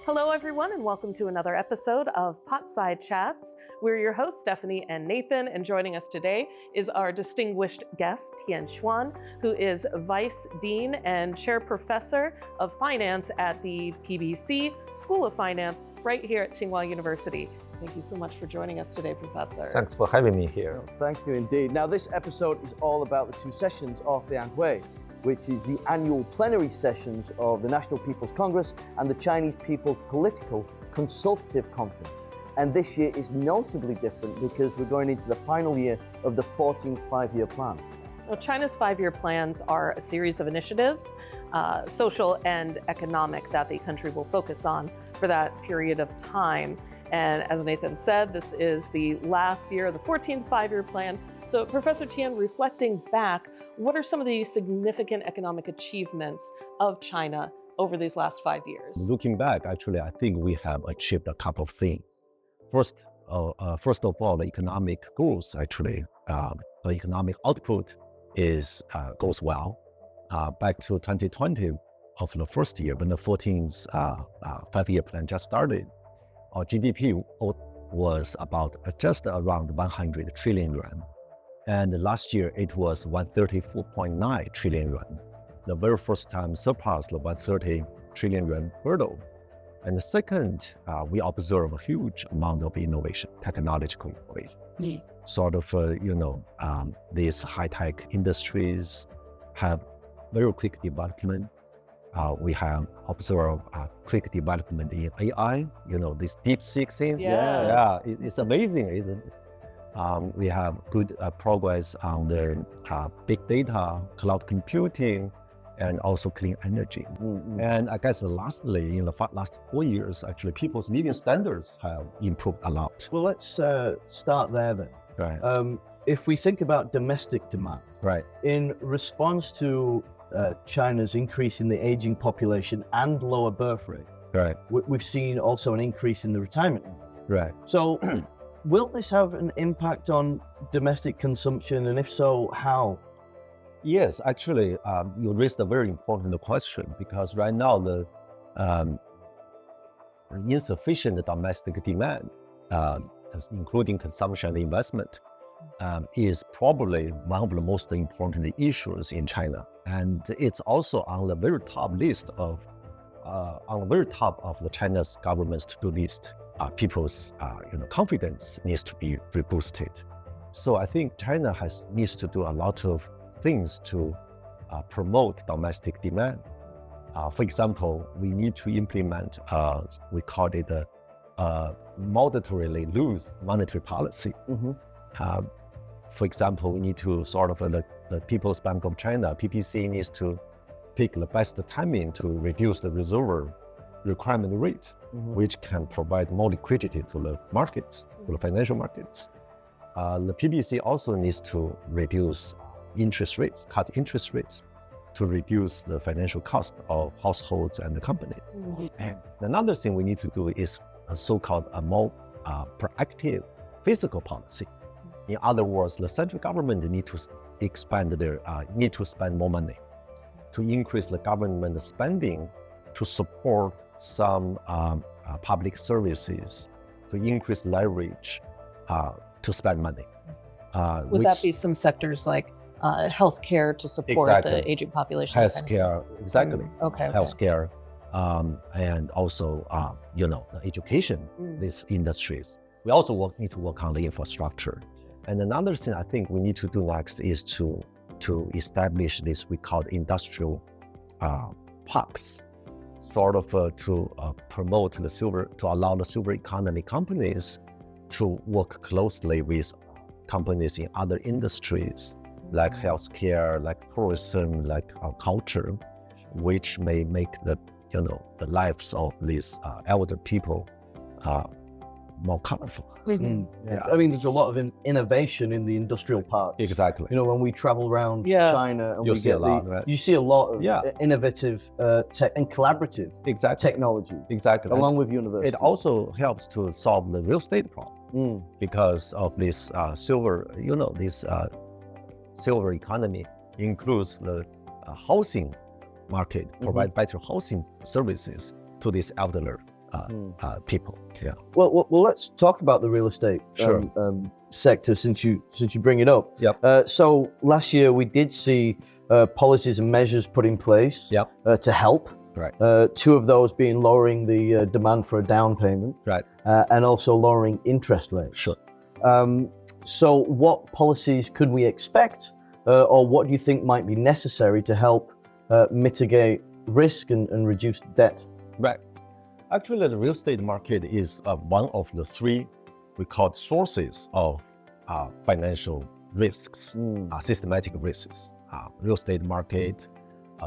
Hello, everyone, and welcome to another episode of Potside Chats. We're your hosts, Stephanie and Nathan, and joining us today is our distinguished guest, Tian Xuan, who is Vice Dean and Chair Professor of Finance at the PBC School of Finance right here at Tsinghua University. Thank you so much for joining us today, Professor. Thanks for having me here. Thank you indeed. Now, this episode is all about the two sessions of the Tianhui, which is the annual plenary sessions of the National People's Congress and the Chinese People's Political Consultative Conference. And this year is notably different because we're going into the final year of the 14th five-year plan. So China's five-year plans are a series of initiatives, social and economic, that the country will focus on for that period of time. And as Nathan said, this is the last year of the 14th five-year plan. So Professor Tian, reflecting back, what are some of the significant economic achievements of China over these last 5 years? Looking back, actually, I think we have achieved a couple of things. First of all, the economic growth, actually, the economic output goes well. Back to 2020 of the first year, when the 14th five-year plan just started, our GDP was about just around 100 trillion yuan. And last year, it was 134.9 trillion yuan. The very first time surpassed the 130 trillion yuan hurdle. And the second, we observe a huge amount of innovation, technological innovation. Sort of, these high-tech industries have very quick development. We have observed quick development in AI, these deep-seek things. Yes. Yeah, it's amazing, isn't it? We have good progress on the big data, cloud computing, and also clean energy. Mm-hmm. And I guess lastly, in the last 4 years, actually, people's living standards have improved a lot. Well, let's start there then. Right. If we think about domestic demand, Right. in response to China's increase in the aging population and lower birth rate, Right. we've seen also an increase in the retirement age. Right. So will this have an impact on domestic consumption, and if so, how? Yes, actually, you raised a very important question, because right now the insufficient domestic demand, including consumption and investment, is probably one of the most important issues in China, and it's also on the very top list of the China's government's to-do list. People's confidence needs to be reboosted. So I think China needs to do a lot of things to promote domestic demand. For example, we need to implement, we call it a moderately loose monetary policy. Mm-hmm. For example, we need to the People's Bank of China, PBC, needs to pick the best timing to reduce the reserve requirement rate, Mm-hmm. which can provide more liquidity to the markets, to the financial markets. The PBC also needs to reduce interest rates, cut interest rates, to reduce the financial cost of households and the companies. Mm-hmm. And another thing we need to do is a so-called more proactive fiscal policy. In other words, the central government need to spend more money to increase the government spending to support some public services, to increase leverage, to spend money. Would that be some sectors like healthcare to support Exactly. the aging population? Healthcare, exactly. Okay. Healthcare, and also, the education, Mm. these industries. We also need to work on the infrastructure. And another thing I think we need to do next is to establish this we call industrial parks, sort of to promote to allow the silver economy companies to work closely with companies in other industries, like healthcare, like tourism, like culture, which may make the lives of these elder people more colorful. Mm. Yeah. I mean, there's a lot of innovation in the industrial parks. Exactly. When we travel around Yeah. China, and You'll see a lot, right? you see a lot of Yeah. innovative and collaborative Exactly. technology, Exactly. along with universities. It also helps to solve the real estate problem Mm. because of this silver, this silver economy includes the housing market, provide better housing services to these elderly people. Yeah. Well, let's talk about the real estate Sure. sector since you bring it up. Yep. So last year we did see policies and measures put in place Yep. To help. Right. Two of those being lowering the demand for a down payment, Right. And also lowering interest rates. Sure. So what policies could we expect, or what do you think might be necessary to help mitigate risk and reduce debt? Right. Actually, the real estate market is one of the three we call sources of financial risks, systematic risks. Real estate market,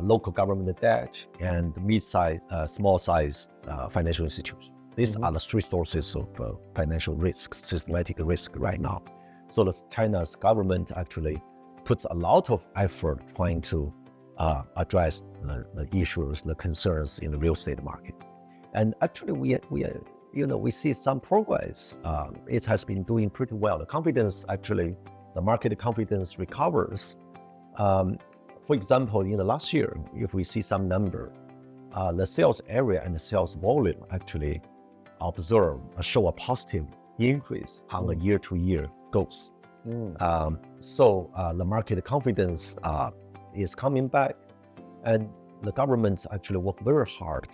local government debt, and mid-size, small-size financial institutions. These are the three sources of financial risks, systematic risk right now. So China's government actually puts a lot of effort trying to address the issues, the concerns in the real estate market. And actually, we see some progress. It has been doing pretty well. The confidence, actually, the market confidence recovers. For example, in the last year, if we see some number, the sales area and the sales volume actually show a positive increase on a year-to-year goals. So the market confidence is coming back, and the government actually work very hard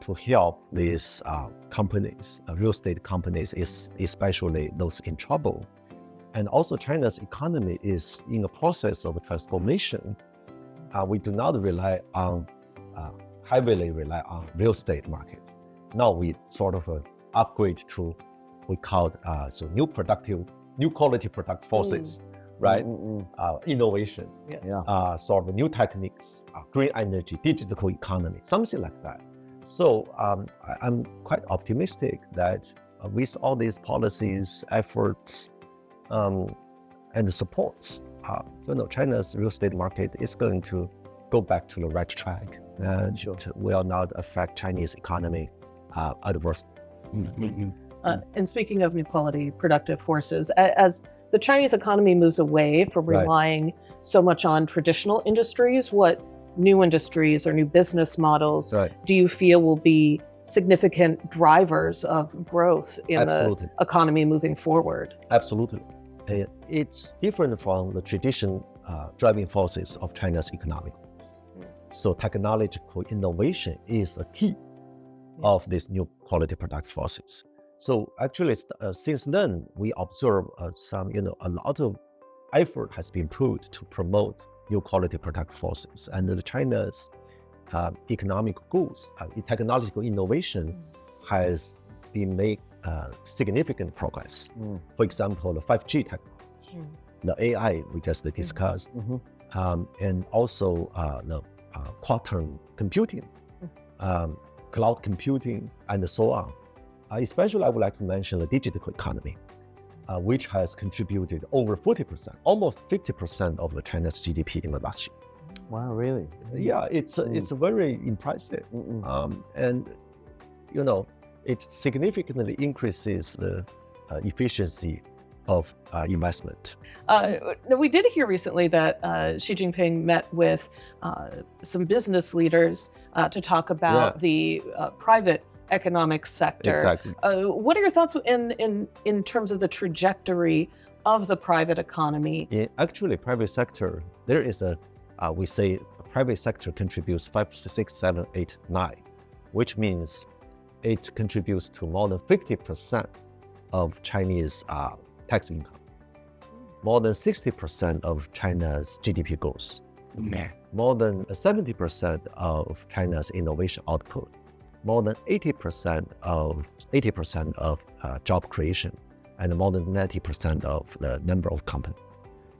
to help these companies, real estate companies, especially those in trouble. And also China's economy is in a process of transformation. We do not heavily rely on real estate market. Now we sort of upgrade to, we call it new quality product forces, right? Innovation, sort of new techniques, green energy, digital economy, something like that. So I'm quite optimistic that with all these policies, efforts, and supports, China's real estate market is going to go back to the right track and will not affect Chinese economy adversely. And speaking of new quality productive forces, as the Chinese economy moves away from relying so much on traditional industries, what new industries or new business models do you feel will be significant drivers of growth in the economy moving forward? Absolutely. It's different from the traditional driving forces of China's economic growth. So technological innovation is a key of these new quality product forces. So actually, since then, we observe a lot of effort has been put to promote new quality product forces, and China's economic goals, technological innovation has been made significant progress. For example, the 5G technology, the AI we just discussed, and also the quantum computing, cloud computing, and so on. Especially, I would like to mention the digital economy, which has contributed over 40%, almost 50% of the China's GDP in the last year. Wow, really? Yeah, it's very impressive, and it significantly increases the efficiency of investment. We did hear recently that Xi Jinping met with some business leaders to talk about the private economic sector. Exactly. What are your thoughts in terms of the trajectory of the private economy? Actually, private sector, there is we say private sector contributes 5, 6, 7, 8, 9, which means it contributes to more than 50% of Chinese tax income, more than 60% of China's GDP growth, more than 70% of China's innovation output, more than 80% of job creation, and more than 90% of the number of companies.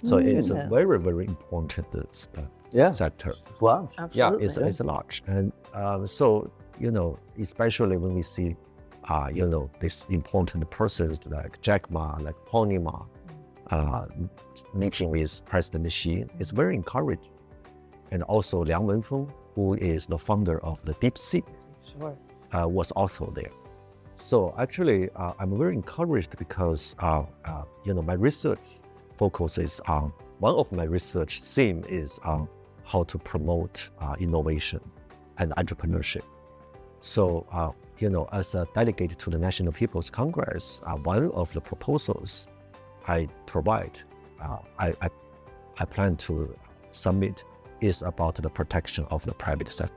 So it's a very, very important sector. It's large. Absolutely. Yeah, it's large. And so, especially when we see, these important persons like Jack Ma, like Pony Ma, meeting with President Xi, it's very encouraging. And also Liang Wenfeng, who is the founder of the DeepSeek, was also there. So actually, I'm very encouraged because, my research focuses on, one of my research theme is on how to promote innovation and entrepreneurship. So, as a delegate to the National People's Congress, one of the proposals I provide, I plan to submit is about the protection of the private sector,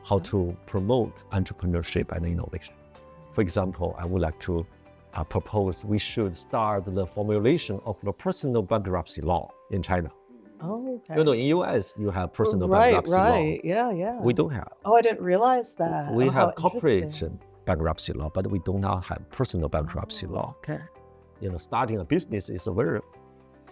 how to promote entrepreneurship and innovation. For example, I would like to propose we should start the formulation of the personal bankruptcy law in China. Oh, okay. In US, you have personal bankruptcy law. Right, yeah. We don't have. Oh, I didn't realize that. We Oh, how have corporation interesting. bankruptcy law, but we do not have personal bankruptcy law. Okay. Starting a business is a very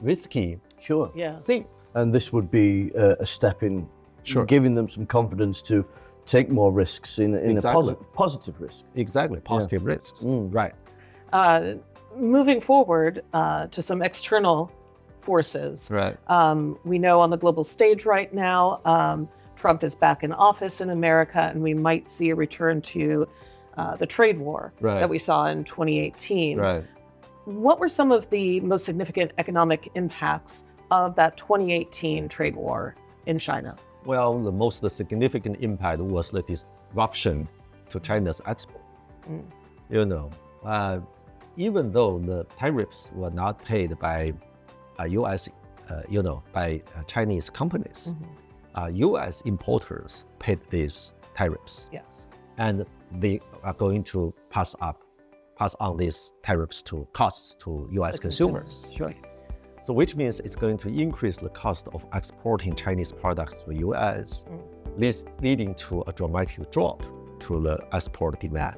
risky Sure. Yeah. thing. And this would be a step in Sure. giving them some confidence to take more risks in Exactly. a positive risk. Exactly, positive risks. Right. Moving forward to some external forces. Right. We know on the global stage right now, Trump is back in office in America, and we might see a return to the trade war Right. that we saw in 2018. Right. What were some of the most significant economic impacts of that 2018 trade war in China? Well, the most significant impact was the disruption to China's export. Even though the tariffs were not paid by U.S., by Chinese companies, U.S. importers paid these tariffs, Yes. and they are going to pass on these tariffs to costs to U.S. The consumers. Sure. So which means it's going to increase the cost of exporting Chinese products to the U.S., leading to a dramatic drop to the export demand.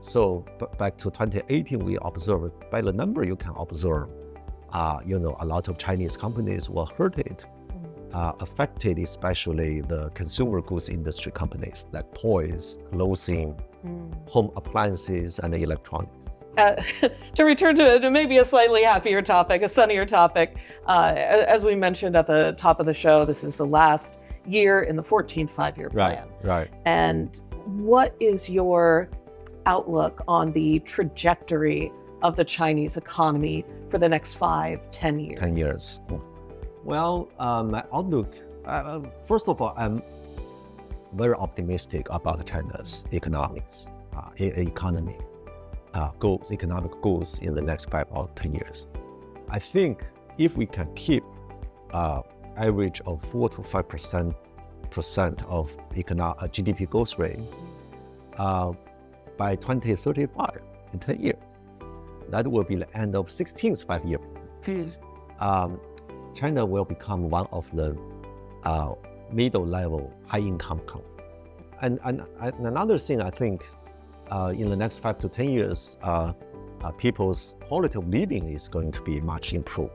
So back to 2018, we observed, by the number you can observe, a lot of Chinese companies were hurted, affected, especially the consumer goods industry companies like toys, clothing, home appliances, and electronics. To return to maybe a slightly happier topic, a sunnier topic, as we mentioned at the top of the show, this is the last year in the 14th five-year plan. Right. And what is your outlook on the trajectory of the Chinese economy for the next 5-10 years? 10 years. Well, my outlook, first of all, I'm very optimistic about China's economy goals, economic goals in the next 5 or 10 years. I think if we can keep average of 4 to 5% of GDP growth rate by 2035, in 10 years, that will be the end of 16th five-year plan. China will become one of the middle-level, high-income countries. And another thing, I think, in the next 5 to 10 years, people's quality of living is going to be much improved.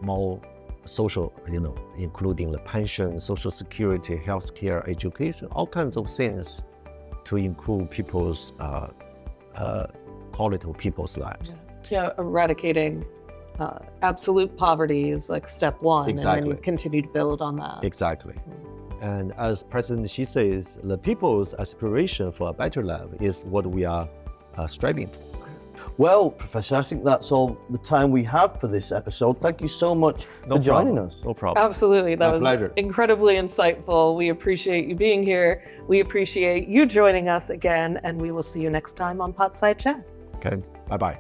More social, including the pension, social security, healthcare, education, all kinds of things to improve people's quality of people's lives. Yeah, eradicating absolute poverty is like step one, Exactly. and then you continue to build on that. Exactly. And as President Xi says, the people's aspiration for a better life is what we are striving for. Well, Professor, I think that's all the time we have for this episode. Thank you so much for joining us. No problem. Absolutely. That My was pleasure. incredibly insightful. We appreciate you being here. We appreciate you joining us again, and we will see you next time on Potside Chats. Okay, bye-bye.